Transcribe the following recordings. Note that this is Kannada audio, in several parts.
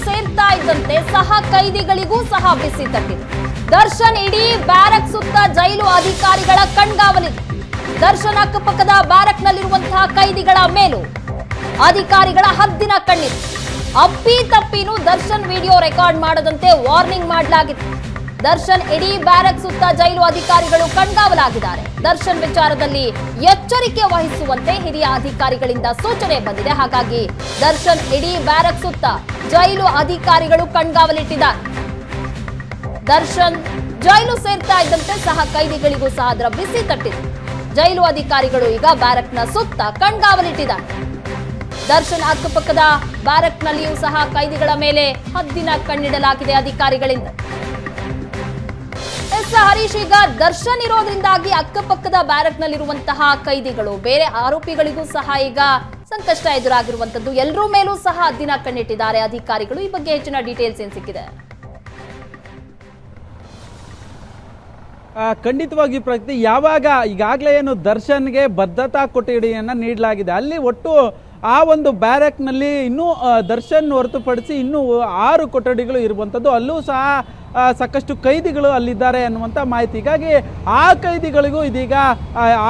ಸೇರ್ತಾ ಇದ್ದಂತೆ ಸಹ ಕೈದಿಗಳಿಗೂ ಸಹ ಬಿಸಿ ತಟ್ಟಿದೆ. ದರ್ಶನ್ ಇಡೀ ಬ್ಯಾರಕ್ ಸುತ್ತ ಜೈಲು ಅಧಿಕಾರಿಗಳ ಕಣ್ಗಾವಲಿದೆ. ದರ್ಶನ್ ಅಕ್ಕಪಕ್ಕದ ಬ್ಯಾರಕ್ನಲ್ಲಿರುವಂತಹ ಕೈದಿಗಳ ಮೇಲೂ ಅಧಿಕಾರಿಗಳ ಹದ್ದಿನ ಕಣ್ಣಿದೆ. ಅಪ್ಪಿ ತಪ್ಪಿನೂ ದರ್ಶನ್ ವಿಡಿಯೋ ರೆಕಾರ್ಡ್ ಮಾಡದಂತೆ ವಾರ್ನಿಂಗ್ ಮಾಡಲಾಗಿದೆ. ದರ್ಶನ್ ಇಡೀ ಬ್ಯಾರಕ್ ಸುತ್ತ ಜೈಲು ಅಧಿಕಾರಿಗಳು ಕಣ್ಗಾವಲಾಗಿದ್ದಾರೆ. ದರ್ಶನ್ ವಿಚಾರದಲ್ಲಿ ಎಚ್ಚರಿಕೆ ವಹಿಸುವಂತೆ ಹಿರಿಯ ಅಧಿಕಾರಿಗಳಿಂದ ಸೂಚನೆ ಬಂದಿದೆ. ಹಾಗಾಗಿ ದರ್ಶನ್ ಇಡೀ ಬ್ಯಾರಕ್ ಸುತ್ತ ಜೈಲು ಅಧಿಕಾರಿಗಳು ಕಣ್ಗಾವಲಿಟ್ಟಿದ್ದಾರೆ. ದರ್ಶನ್ ಜೈಲು ಸೇರ್ತಾ ಇದ್ದಂತೆ ಸಹ ಕೈದಿಗಳಿಗೂ ಸಹ ಅದರ ಬಿಸಿ ತಟ್ಟಿದೆ. ಜೈಲು ಅಧಿಕಾರಿಗಳು ಈಗ ಬ್ಯಾರಕ್ನ ಸುತ್ತ ಕಣ್ಗಾವಲಿಟ್ಟಿದ್ದಾರೆ. ದರ್ಶನ್ ಅಕ್ಕಪಕ್ಕದ ಬ್ಯಾರಕ್ನಲ್ಲಿಯೂ ಸಹ ಕೈದಿಗಳ ಮೇಲೆ ಹದ್ದಿನ ಕಣ್ಣಿಡಲಾಗಿದೆ ಅಧಿಕಾರಿಗಳಿಂದ. ಹರೀಶ್, ಈಗ ದರ್ಶನ್ ಇರೋದ್ರಿಂದಾಗಿ ಅಕ್ಕಪಕ್ಕದ ಬ್ಯಾರಕ್ನಲ್ಲಿರುವಂತಹ ಕೈದಿಗಳು ಬೇರೆ ಆರೋಪಿಗಳಿಗೂ ಸಹ ಈಗ ಸಂಕಷ್ಟ ಎದುರಾಗಿರುವಂತದ್ದು. ಎಲ್ಲರೂ ಮೇಲೂ ಸಹ ಹದ್ದಿನ ಕಣ್ಣಿಟ್ಟಿದ್ದಾರೆ ಅಧಿಕಾರಿಗಳು. ಈ ಬಗ್ಗೆ ಹೆಚ್ಚಿನ ಡೀಟೇಲ್ಸ್ ಏನ್ ಸಿಕ್ಕಿದೆ? ಖಂಡಿತವಾಗಿ ಪ್ರಗತಿ, ಯಾವಾಗ ಈಗಾಗಲೇ ಏನು ದರ್ಶನ್ಗೆ ಭದ್ರತಾ ಕೊಠಡಿಯನ್ನು ನೀಡಲಾಗಿದೆ, ಅಲ್ಲಿ ಒಟ್ಟು ಆ ಒಂದು ಬ್ಯಾರಕ್ನಲ್ಲಿ ಇನ್ನೂ ದರ್ಶನ್ ಹೊರತುಪಡಿಸಿ ಇನ್ನೂ 6 ಕೊಠಡಿಗಳು ಇರುವಂಥದ್ದು. ಅಲ್ಲೂ ಸಹ ಸಾಕಷ್ಟು ಕೈದಿಗಳು ಅಲ್ಲಿದ್ದಾರೆ ಅನ್ನುವಂಥ ಮಾಹಿತಿ. ಹೀಗಾಗಿ ಆ ಕೈದಿಗಳಿಗೂ ಇದೀಗ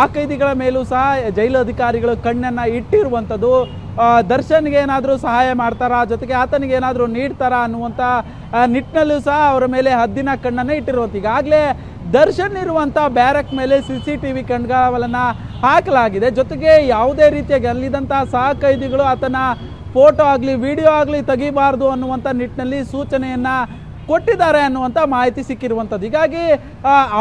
ಆ ಕೈದಿಗಳ ಮೇಲೂ ಸಹ ಜೈಲು ಅಧಿಕಾರಿಗಳು ಕಣ್ಣನ್ನು ಇಟ್ಟಿರುವಂಥದ್ದು. ದರ್ಶನ್ಗೆ ಏನಾದರೂ ಸಹಾಯ ಮಾಡ್ತಾರಾ, ಜೊತೆಗೆ ಆತನಿಗೆ ಏನಾದರೂ ನೀಡ್ತಾರಾ ಅನ್ನುವಂಥ ನಿಟ್ಟಿನಲ್ಲೂ ಸಹ ಅವರ ಮೇಲೆ ಹದ್ದಿನ ಕಣ್ಣನ್ನು ಇಟ್ಟಿರುವಂಥ. ಈಗಾಗಲೇ ದರ್ಶನ್ ಇರುವಂಥ ಬ್ಯಾರಕ್ ಮೇಲೆ CCTV ಕಣ್ಗಾವಲನ್ನು ಹಾಕಲಾಗಿದೆ. ಜೊತೆಗೆ ಯಾವುದೇ ರೀತಿಯಾಗಿ ಅಲ್ಲಿದ್ದಂಥ ಸಹ ಕೈದಿಗಳು ಆತನ ಫೋಟೋ ಆಗಲಿ ವಿಡಿಯೋ ಆಗಲಿ ತೆಗಿಬಾರ್ದು ಅನ್ನುವಂಥ ನಿಟ್ಟಿನಲ್ಲಿ ಸೂಚನೆಯನ್ನು ಕೊಟ್ಟಿದ್ದಾರೆ ಅನ್ನುವಂಥ ಮಾಹಿತಿ ಸಿಕ್ಕಿರುವಂಥದ್ದು. ಹೀಗಾಗಿ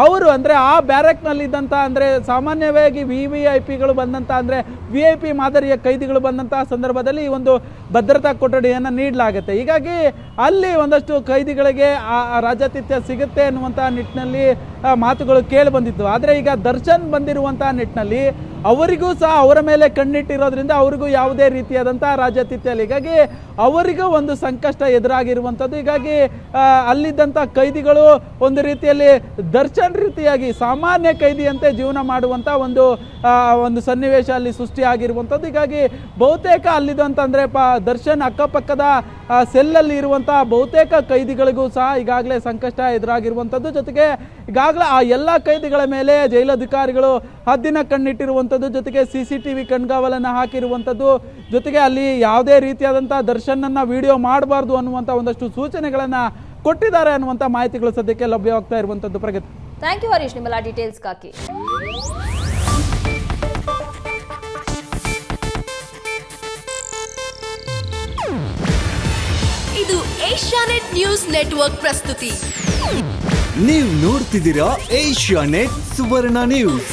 ಅವರು ಅಂದರೆ ಆ ಬ್ಯಾರಕ್ನಲ್ಲಿದ್ದಂಥ ಅಂದರೆ ಸಾಮಾನ್ಯವಾಗಿ VVIPಗಳು ಬಂದಂಥ ಅಂದರೆ VIP ಮಾದರಿಯ ಕೈದಿಗಳು ಬಂದಂಥ ಸಂದರ್ಭದಲ್ಲಿ ಈ ಒಂದು ಭದ್ರತಾ ಕೊಠಡಿಯನ್ನು ನೀಡಲಾಗುತ್ತೆ. ಹೀಗಾಗಿ ಅಲ್ಲಿ ಒಂದಷ್ಟು ಕೈದಿಗಳಿಗೆ ರಾಜಾತಿಥ್ಯ ಸಿಗುತ್ತೆ ಅನ್ನುವಂಥ ನಿಟ್ಟಿನಲ್ಲಿ ಮಾತುಗಳು ಕೇಳಿ ಬಂದಿತ್ತು. ಆದರೆ ಈಗ ದರ್ಶನ್ ಬಂದಿರುವಂಥ ನಿಟ್ಟಿನಲ್ಲಿ ಅವರಿಗೂ ಸಹ ಅವರ ಮೇಲೆ ಕಣ್ಣಿಟ್ಟಿರೋದ್ರಿಂದ ಅವರಿಗೂ ಯಾವುದೇ ರೀತಿಯಾದಂಥ ರಾಜಾತಿಥ್ಯ ಇಲ್ಲ. ಹೀಗಾಗಿ ಅವರಿಗೂ ಒಂದು ಸಂಕಷ್ಟ ಎದುರಾಗಿರುವಂಥದ್ದು. ಹೀಗಾಗಿ ಅಲ್ಲಿದ್ದಂಥ ಕೈದಿಗಳು ಒಂದು ರೀತಿಯಲ್ಲಿ ದರ್ಶನ್ ರೀತಿಯಾಗಿ ಸಾಮಾನ್ಯ ಕೈದಿಯಂತೆ ಜೀವನ ಮಾಡುವಂಥ ಒಂದು ಸನ್ನಿವೇಶ ಅಲ್ಲಿ ಸೃಷ್ಟಿಯಾಗಿರುವಂಥದ್ದು. ಹೀಗಾಗಿ ಬಹುತೇಕ ಅಲ್ಲಿದ್ದಂಥ ಅಂದರೆ ದರ್ಶನ್ ಅಕ್ಕಪಕ್ಕದ ಸೆಲ್ಲಲ್ಲಿ ಇರುವಂಥ ಬಹುತೇಕ ಕೈದಿಗಳಿಗೂ ಸಹ ಈಗಾಗಲೇ ಸಂಕಷ್ಟ ಎದುರಾಗಿರುವಂಥದ್ದು. ಜೊತೆಗೆ ಈಗಾಗಲೇ ಆ ಎಲ್ಲ ಕೈದಿಗಳ ಮೇಲೆ ಜೈಲಧಿಕಾರಿಗಳು ಹದ್ದಿನ ಕಣ್ಣಿಟ್ಟಿರುವಂಥದ್ದು, ಜೊತೆಗೆ CCTV ಕಣ್ಗಾವಲನ್ನು ಹಾಕಿರುವಂಥದ್ದು, ಜೊತೆಗೆ ಅಲ್ಲಿ ಯಾವುದೇ ರೀತಿಯಾದಂಥ ದರ್ಶನನ್ನು ವಿಡಿಯೋ ಮಾಡಬಾರ್ದು ಅನ್ನುವಂಥ ಒಂದಷ್ಟು ಸೂಚನೆಗಳನ್ನು ಕೊಟ್ಟಿದ್ದಾರೆ ಅನ್ನುವಂಥ ಮಾಹಿತಿಗಳು ಸದ್ಯಕ್ಕೆ ಲಭ್ಯವಾಗ್ತಾ ಇರುವಂಥದ್ದು. ಪ್ರಗತಿ, ಥ್ಯಾಂಕ್ ಯು ಹರೀಶ್, ನಿಮ್ಮೆಲ್ಲ ಡೀಟೇಲ್ಸ್ಗಾಗಿ. ಇದು ಏಷ್ಯಾನೆಟ್ ನ್ಯೂಸ್ ನೆಟ್ವರ್ಕ್ ಪ್ರಸ್ತುತಿ. ನೀವು ನೋಡ್ತಿದ್ದೀರಾ ಏಷ್ಯಾನೆಟ್ ಸುವರ್ಣ ನ್ಯೂಸ್.